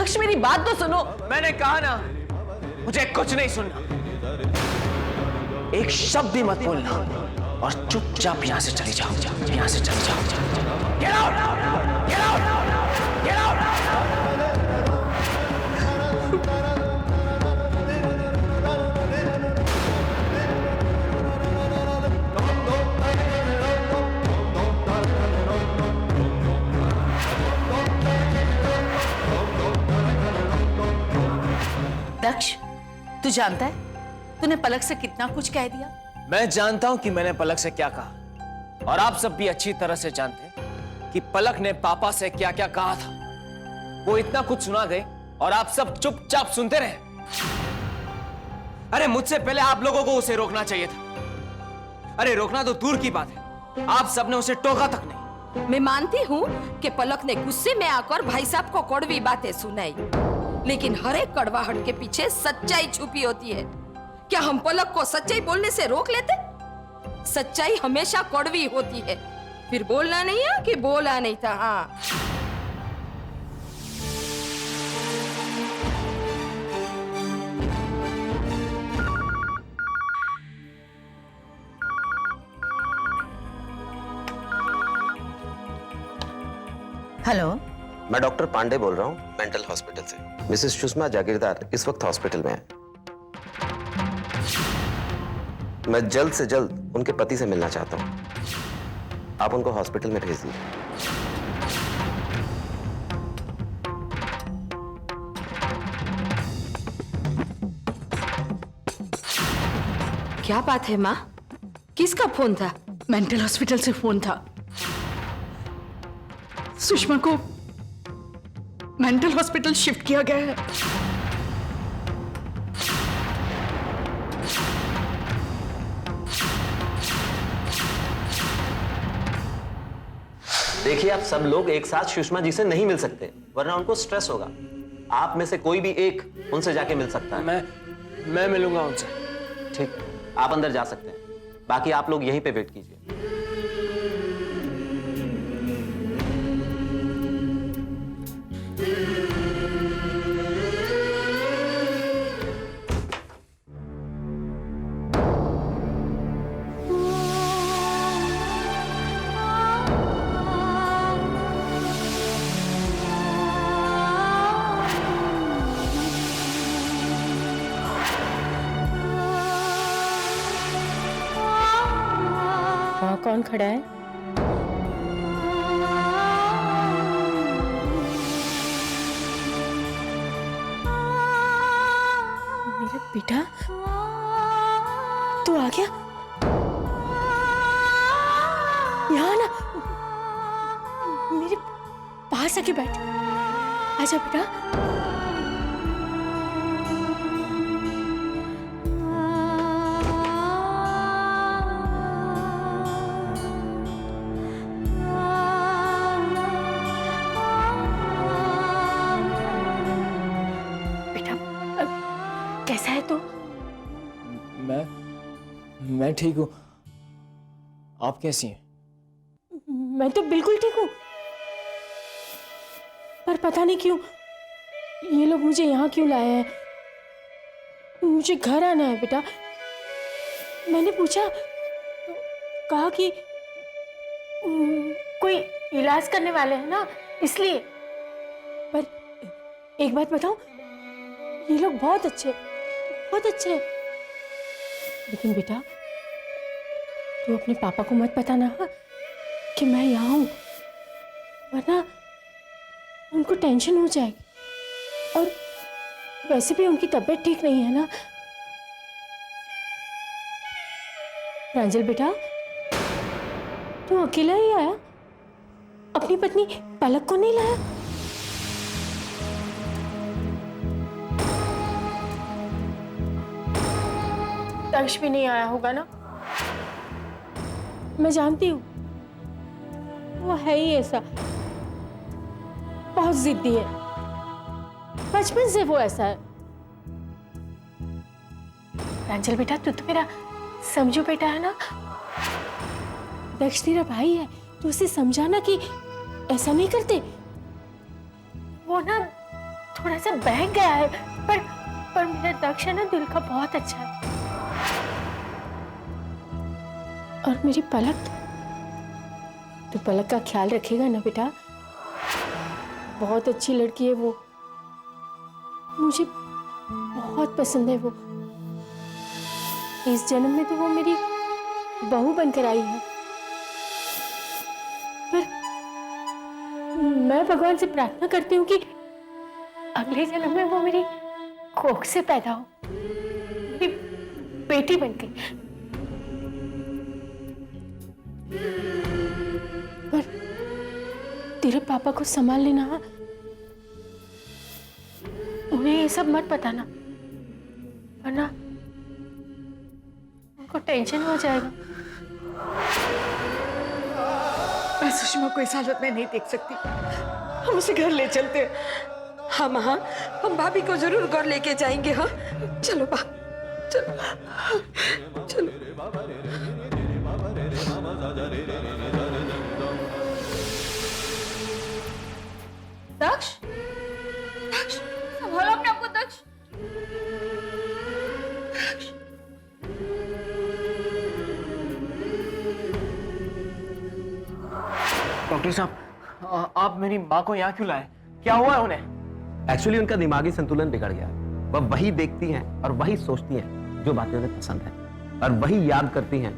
दक्ष मेरी बात तो सुनो। मैंने कहा ना, मुझे कुछ नहीं सुनना। एक शब्द भी मत बोलना और चुपचाप यहां से चली जाओ। यहां से चली जाओ। Get out! Get out! Get out! दक्ष, तू जानता है तूने पलक से कितना कुछ कह दिया? मैं जानता हूं कि मैंने पलक से क्या कहा, और आप सब भी अच्छी तरह से जानते हैं कि पलक ने पापा से क्या क्या कहा था। वो इतना कुछ सुना गए और आप सब चुपचाप सुनते रहे। अरे मुझसे पहले आप लोगों को उसे रोकना चाहिए था। अरे रोकना तो दूर की बात है, आप सबने उसे टोका तक नहीं। मैं मानती हूँ कि पलक ने गुस्से में आकर भाई साहब को कड़वी बातें सुनाई, लेकिन हर एक कड़वाहट के पीछे सच्चाई छुपी होती है। क्या हम पलक को सच्चाई बोलने से रोक लेते? सच्चाई हमेशा कड़वी होती है। फिर बोलना नहीं है कि बोला नहीं था। हाँ, हेलो, मैं डॉक्टर पांडे बोल रहा हूँ, मेंटल हॉस्पिटल से। मिसेस सुषमा जागीरदार इस वक्त हॉस्पिटल में है। मैं जल्द से जल्द उनके पति से मिलना चाहता हूँ। आप उनको हॉस्पिटल में भेज दीजिए। क्या बात है माँ? किसका फोन था? मेंटल हॉस्पिटल से फोन था। सुषमा को मेंटल हॉस्पिटल शिफ्ट किया गया है। देखिए, आप सब लोग एक साथ सुषमा जी से नहीं मिल सकते, वरना उनको स्ट्रेस होगा। आप में से कोई भी एक उनसे जाके मिल सकता है। मैं मिलूंगा उनसे। ठीक, आप अंदर जा सकते हैं। बाकी आप लोग यहीं पे वेट कीजिए। वहाँ कौन खड़ा है? मेरा बेटा, तू आ गया? यहाँ ना, मेरे पास आके बैठ। आजा बेटा। कैसा है तो? मैं ठीक हूँ। आप कैसी हैं? मैं तो बिल्कुल ठीक हूँ, पर पता नहीं क्यों ये लोग मुझे यहाँ क्यों लाए हैं। मुझे घर आना है बेटा। मैंने पूछा तो कहा कि कोई इलाज करने वाले हैं ना, इसलिए। पर एक बात बताऊं, ये लोग बहुत अच्छे हैं। लेकिन बेटा, तू अपने पापा को मत बताना कि मैं यहाँ हूं, वरना उनको टेंशन हो जाएगी। और वैसे भी उनकी तबीयत ठीक नहीं है ना। प्रांजल बेटा, तू अकेला ही आया? अपनी पत्नी पलक को नहीं लाया? दक्ष भी नहीं आया होगा ना? मैं जानती हूँ, वो है ही ऐसा, बहुत जिद्दी है। बचपन से वो ऐसा है। प्रांजल बेटा, तू तो मेरा समझो बेटा है ना। दक्ष तेरा भाई है, तू उसे समझाना कि ऐसा नहीं करते। वो ना थोड़ा सा बहक गया है, पर मेरा दक्ष है ना, दिल का बहुत अच्छा है। और मेरी पलक, तो पलक का ख्याल रखेगा ना बेटा? बहुत अच्छी लड़की है वो, मुझे बहुत पसंद है वो। इस जन्म में तो वो मेरी बहू बनकर आई है, पर मैं भगवान से प्रार्थना करती हूँ कि अगले जन्म में वो मेरी कोख से पैदा हो, मेरी बेटी बनकर। पर तेरे पापा को संभाल लेना, उन्हें ये सब मत बताना, वरना उनको टेंशन हो जाएगा। मैं सुषमा को इस हालत में नहीं देख सकती, हम उसे घर ले चलते हैं। हाँ माँ, हम भाभी को जरूर घर लेके जाएंगे। हाँ चलो बा, चलो चलो। दक्ष, दक्ष, संभालो अपने आप को दक्ष। डॉक्टर साहब, आप मेरी माँ को यहाँ क्यों लाए? क्या हुआ है उन्हें? एक्चुअली उनका दिमागी संतुलन बिगड़ गया। वह वही देखती हैं और वही सोचती हैं जो बातें उन्हें पसंद है, और वही याद करती हैं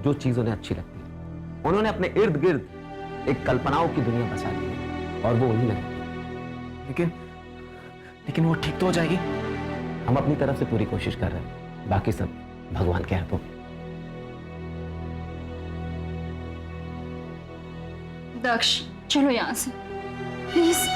जो चीज उन्हें अच्छी लगती है। उन्होंने अपने इर्द गिर्द एक कल्पनाओं की दुनिया बसा ली है और वो उन्हीं में रहती है। लेकिन वो ठीक तो हो जाएगी? हम अपनी तरफ से पूरी कोशिश कर रहे हैं, बाकी सब भगवान के हाथों में। दक्ष, चलो यहाँ से प्लीज।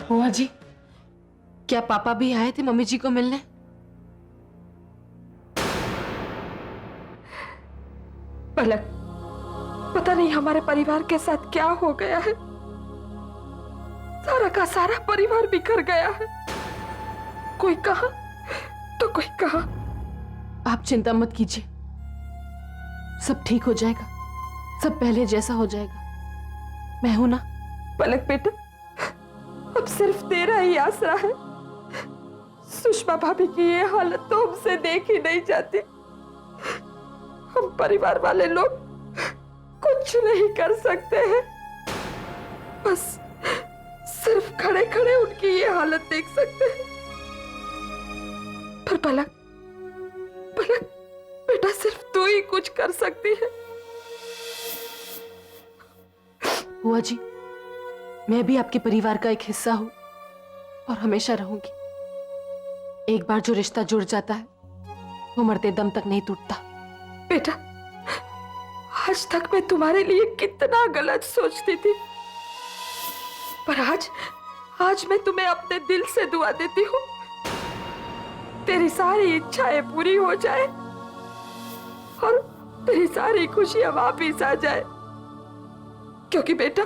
बुआ जी, क्या पापा भी आए थे मम्मी जी को मिलने? पलक, पता नहीं हमारे परिवार के साथ क्या हो गया है। सारा का सारा परिवार बिखर गया है। कोई कहा तो कोई कहा। आप चिंता मत कीजिए, सब ठीक हो जाएगा, सब पहले जैसा हो जाएगा। मैं हूं ना। पलक बेटा, अब सिर्फ तेरा ही आसरा है। सुषमा भाभी की ये हालत तो हमसे देखी नहीं जाती। हम परिवार वाले लोग कुछ नहीं कर सकते हैं, बस सिर्फ खड़े खड़े उनकी ये हालत देख सकते हैं। पर पलक, पलक बेटा, सिर्फ तू ही कुछ कर सकती है। बुआ जी, मैं भी आपके परिवार का एक हिस्सा हूं और हमेशा रहूंगी। एक बार जो रिश्ता जुड़ जाता है वो मरते दम तक नहीं टूटता। बेटा, आज तक मैं तुम्हारे लिए कितना गलत सोचती थी, पर आज मैं तुम्हें अपने दिल से दुआ देती हूँ, तेरी सारी इच्छाएं पूरी हो जाए और तेरी सारी खुशियां वापिस आ जाए। क्योंकि बेटा,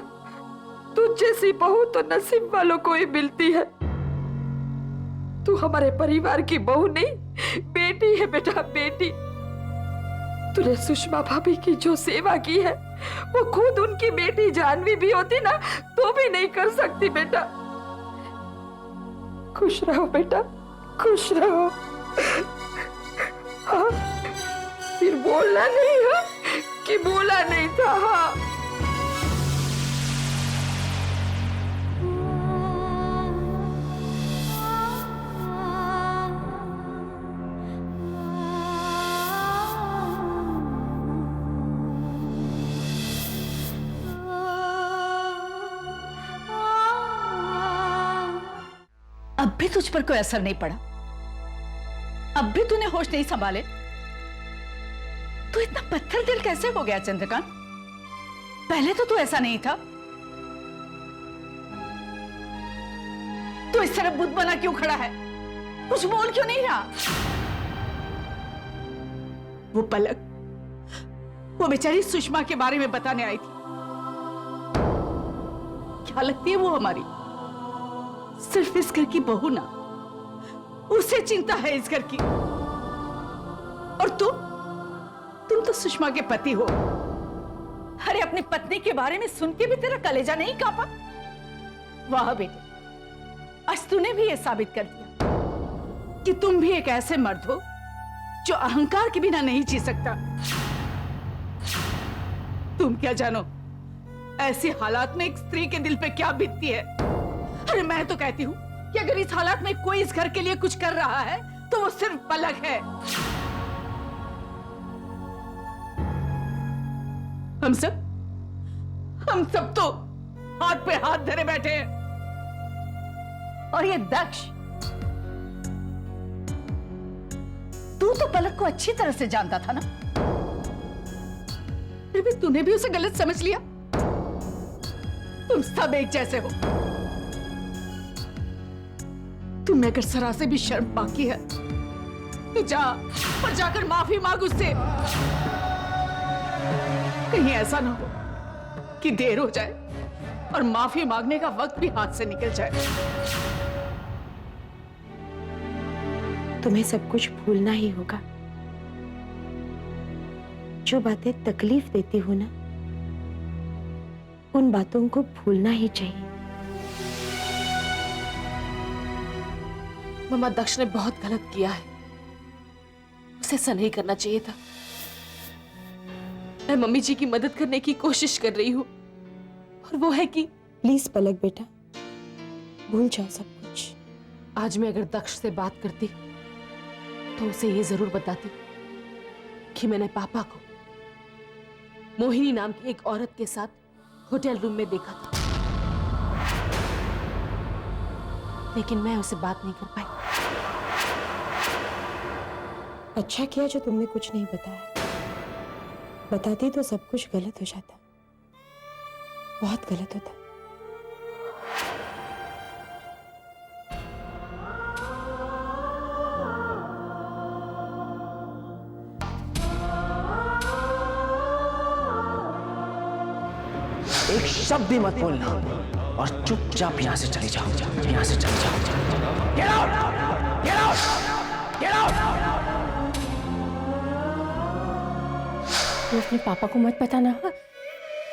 तुझ जैसी बहू तो नसीब वालों को ही मिलती है। तू हमारे परिवार की बहू नहीं, बेटी है बेटा, बेटी। तूने सुषमा भाभी की जो सेवा की है वो खुद उनकी बेटी जानवी भी होती ना तो भी नहीं कर सकती। बेटा खुश रहो, बेटा खुश रहो। हाँ, फिर बोलना नहीं है कि बोला नहीं था। हाँ, अब भी तुझ पर कोई असर नहीं पड़ा? अब भी तूने होश नहीं संभाले? तू इतना पत्थर दिल कैसे हो गया चंद्रकांत? पहले तो तू ऐसा नहीं था। तू इस तरह बुत बना क्यों खड़ा है? कुछ बोल क्यों नहीं रहा? वो पलक, वो बेचारी सुषमा के बारे में बताने आई थी। क्या लगती है वो हमारी? सिर्फ इस घर की बहू ना, उसे चिंता है इस घर की। और तुम तो सुषमा के पति हो। अरे अपनी पत्नी के बारे में सुन के भी तेरा कलेजा नहीं कांपा? वाह बेटे, आज तूने भी यह साबित कर दिया कि तुम भी एक ऐसे मर्द हो जो अहंकार के बिना नहीं जी सकता। तुम क्या जानो ऐसे हालात में एक स्त्री के दिल पे क्या बीतती है? अरे मैं तो कहती हूँ कि अगर इस हालात में कोई इस घर के लिए कुछ कर रहा है तो वो सिर्फ पलक है। हम सब तो हाथ पे हाथ धरे बैठे हैं। और ये दक्ष, तू तो पलक को अच्छी तरह से जानता था ना, फिर भी तूने भी उसे गलत समझ लिया। तुम सब एक जैसे हो। तुम्हें अगर जरा से भी शर्म बाकी है तो जा और जाकर माफी मांग उससे। कहीं ऐसा ना हो कि देर हो जाए और माफी मांगने का वक्त भी हाथ से निकल जाए। तुम्हें सब कुछ भूलना ही होगा। जो बातें तकलीफ देती हो ना, उन बातों को भूलना ही चाहिए। मम्मा, दक्ष ने बहुत गलत किया है। उसे ऐसा नहीं करना चाहिए था। मैं मम्मी जी की मदद करने की कोशिश कर रही हूँ, और वो है कि प्लीज पलक बेटा, भूल जाओ सब कुछ। आज मैं अगर दक्ष से बात करती तो उसे ये जरूर बताती कि मैंने पापा को मोहिनी नाम की एक औरत के साथ होटल रूम में देखा था, लेकिन मैं उसे बात नहीं कर पाई। अच्छा किया जो तुमने कुछ नहीं बताया। बताती तो सब कुछ गलत हो जाता, बहुत गलत होता। एक शब्द भी मत बोलना और चुपचाप यहां से चली जाओ। यहां से चली जाओ। Get out! Get out! Get out! तुम अपने पापा को मत बताना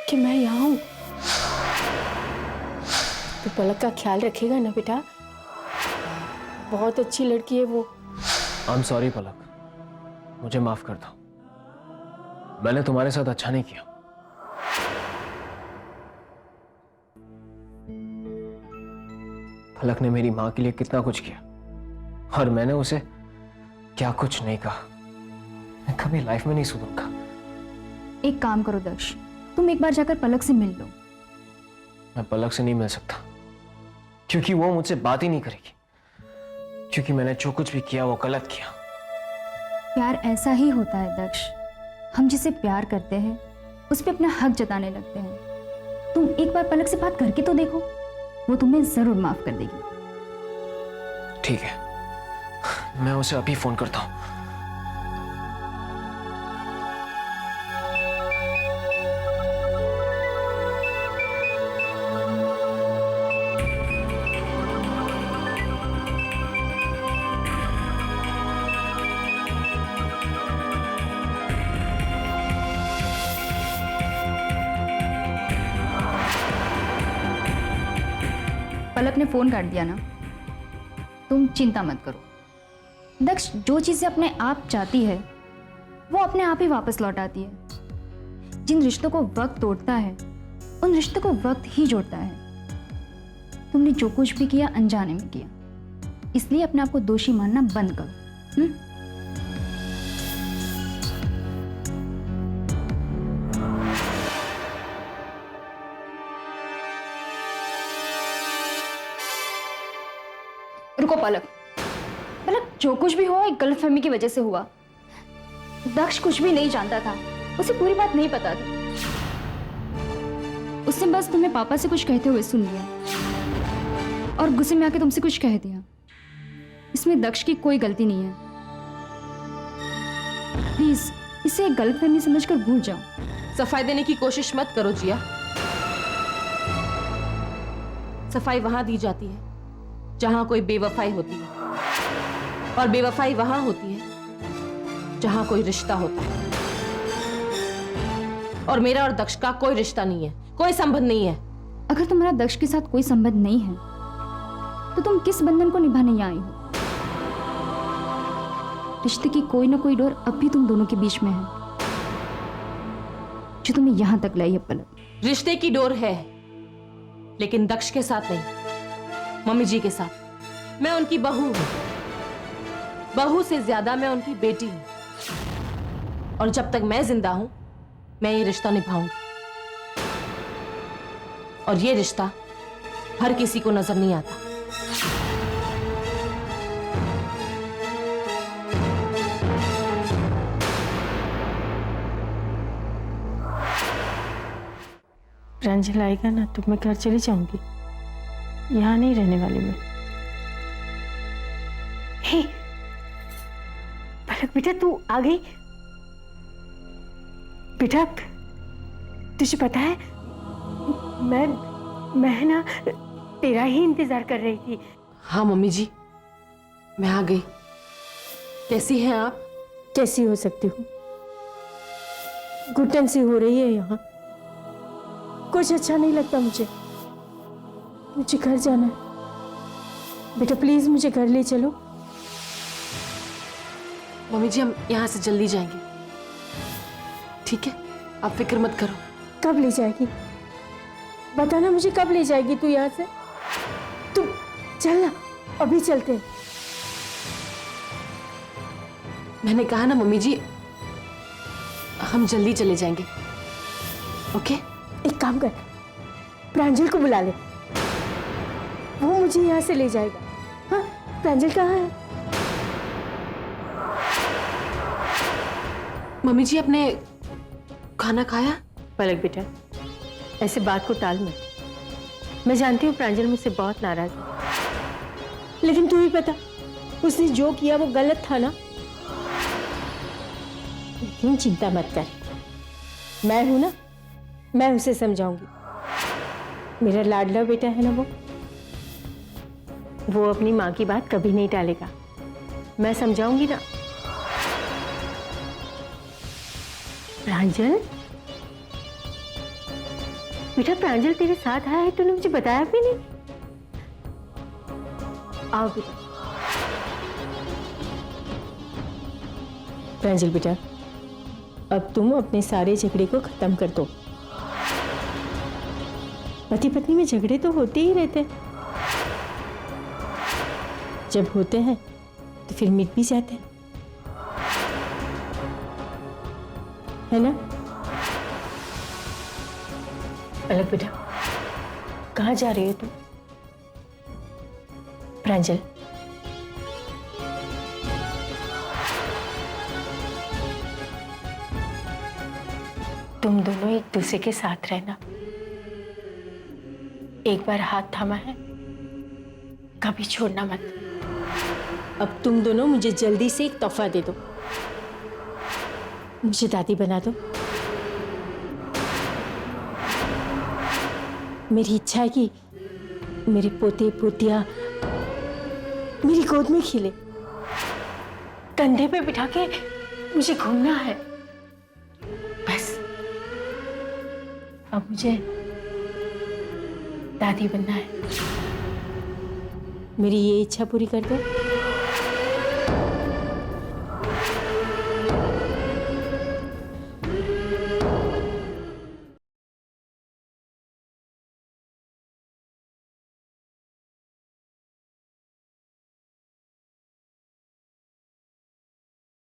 कि मैं यहाँ हूँ। तो पलक का ख्याल रखेगा ना बेटा? बहुत अच्छी लड़की है वो। I'm sorry पलक, मुझे माफ कर दो। मैंने तुम्हारे साथ अच्छा नहीं किया। पलक ने मेरी मां के लिए कितना कुछ किया और मैंने उसे क्या कुछ नहीं कहा। मैं कभी लाइफ में नहीं सुधरूंगा। एक काम करो दक्ष, तुम एक बार जाकर पलक से मिल लो। मैं पलक से नहीं मिल सकता क्योंकि वो मुझसे बात ही नहीं करेगी, क्योंकि मैंने जो कुछ भी किया वो गलत किया। प्यार ऐसा ही होता है दक्ष, हम जिसे प्यार करते हैं उस पर अपना हक जताने लगते हैं। तुम एक बार पलक से बात करके तो देखो, वो तुम्हें जरूर माफ कर देगी। ठीक है, मैं उसे अभी फोन करता हूं। पलक ने फोन काट दिया ना, तुम चिंता मत करो। दक्ष जो चीजें अपने आप चाहती है वो अपने आप ही वापस लौट आती है। जिन रिश्तों को वक्त तोड़ता है उन रिश्तों को वक्त ही जोड़ता है। तुमने जो कुछ भी किया अनजाने में किया, इसलिए अपने आप को दोषी मानना बंद करो। रुको पलक, पलक जो कुछ भी हुआ एक गलतफहमी की वजह से हुआ। दक्ष कुछ भी नहीं जानता था, उसे पूरी बात नहीं पता थी। उसने बस तुम्हें पापा से कुछ कहते हुए सुन लिया और गुस्से में आके तुमसे कुछ कह दिया। इसमें दक्ष की कोई गलती नहीं है। प्लीज इसे एक गलतफहमी समझकर भूल जाओ। सफाई देने की कोशिश मत करो जिया। सफाई वहां दी जाती है जहां कोई बेवफाई होती है, और बेवफाई वहां होती है जहां कोई रिश्ता होता है। और मेरा और दक्ष का कोई रिश्ता नहीं है, कोई संबंध नहीं है। अगर तुम्हारा दक्ष के साथ कोई संबंध नहीं है तो तुम किस बंधन को निभाने यहाँ आई हो? रिश्ते की कोई ना कोई डोर अब भी तुम दोनों के बीच में है, जो तुम्हें यहां तक लाई है पलक। रिश्ते की डोर है, लेकिन दक्ष के साथ नहीं, मम्मी जी के साथ। मैं उनकी बहू हूं, बहू से ज्यादा मैं उनकी बेटी हूं, और जब तक मैं जिंदा हूं मैं ये रिश्ता निभाऊंगी। और ये रिश्ता हर किसी को नजर नहीं आता। प्रांजल आएगा ना तो मैं घर चली जाऊंगी, यहाँ नहीं रहने वाली मैं। हे पलक बेटा, तू आ गई? बेटा तुझे पता है मैं ना तेरा ही इंतजार कर रही थी। हाँ मम्मी जी, मैं आ गई। कैसी हैं आप? कैसी हो सकती हूँ, घुटन सी हो रही है यहाँ, कुछ अच्छा नहीं लगता मुझे घर जाना है। बेटा प्लीज मुझे घर ले चलो। मम्मी जी हम यहाँ से जल्दी जाएंगे, ठीक है? आप फिक्र मत करो। कब ले जाएगी बताना मुझे, कब ले जाएगी तू यहाँ से? तू चल ना, अभी चलते हैं। मैंने कहा ना मम्मी जी, हम जल्दी चले जाएंगे, ओके? एक काम कर, प्रांजल को बुला ले, वो मुझे यहाँ से ले जाएगा। हाँ, प्रांजल कहाँ है? मम्मी जी आपने खाना खाया? पलक बेटा ऐसे बात को टाल मत। मैं जानती हूँ प्रांजल मुझसे बहुत नाराज है, लेकिन तू ही बता, उसने जो किया वो गलत था ना? लेकिन चिंता मत कर, मैं हूं ना, मैं उसे समझाऊंगी। मेरा लाडला बेटा है ना, वो अपनी माँ की बात कभी नहीं टालेगा। मैं समझाऊंगी ना। प्रांजल बेटा, प्रांजल तेरे साथ आया है, तूने मुझे बताया भी नहीं। आओ बेटा। प्रांजल बेटा, अब तुम अपने सारे झगड़े को खत्म कर दो। पति पत्नी में झगड़े तो होते ही रहते हैं, जब होते हैं तो फिर मिट भी जाते हैं, है ना? पलक बेटा, कहाँ जा रही हो तुम? प्रांजल, तुम दोनों एक दूसरे के साथ रहना। एक बार हाथ थामा है, कभी छोड़ना मत। अब तुम दोनों मुझे जल्दी से एक तोहफा दे दो, मुझे दादी बना दो। मेरी इच्छा है कि मेरे पोते पोतियां मेरी गोद में खिले, कंधे पे बिठा के मुझे घूमना है बस। अब मुझे दादी बनना है। मेरी ये इच्छा पूरी कर दो।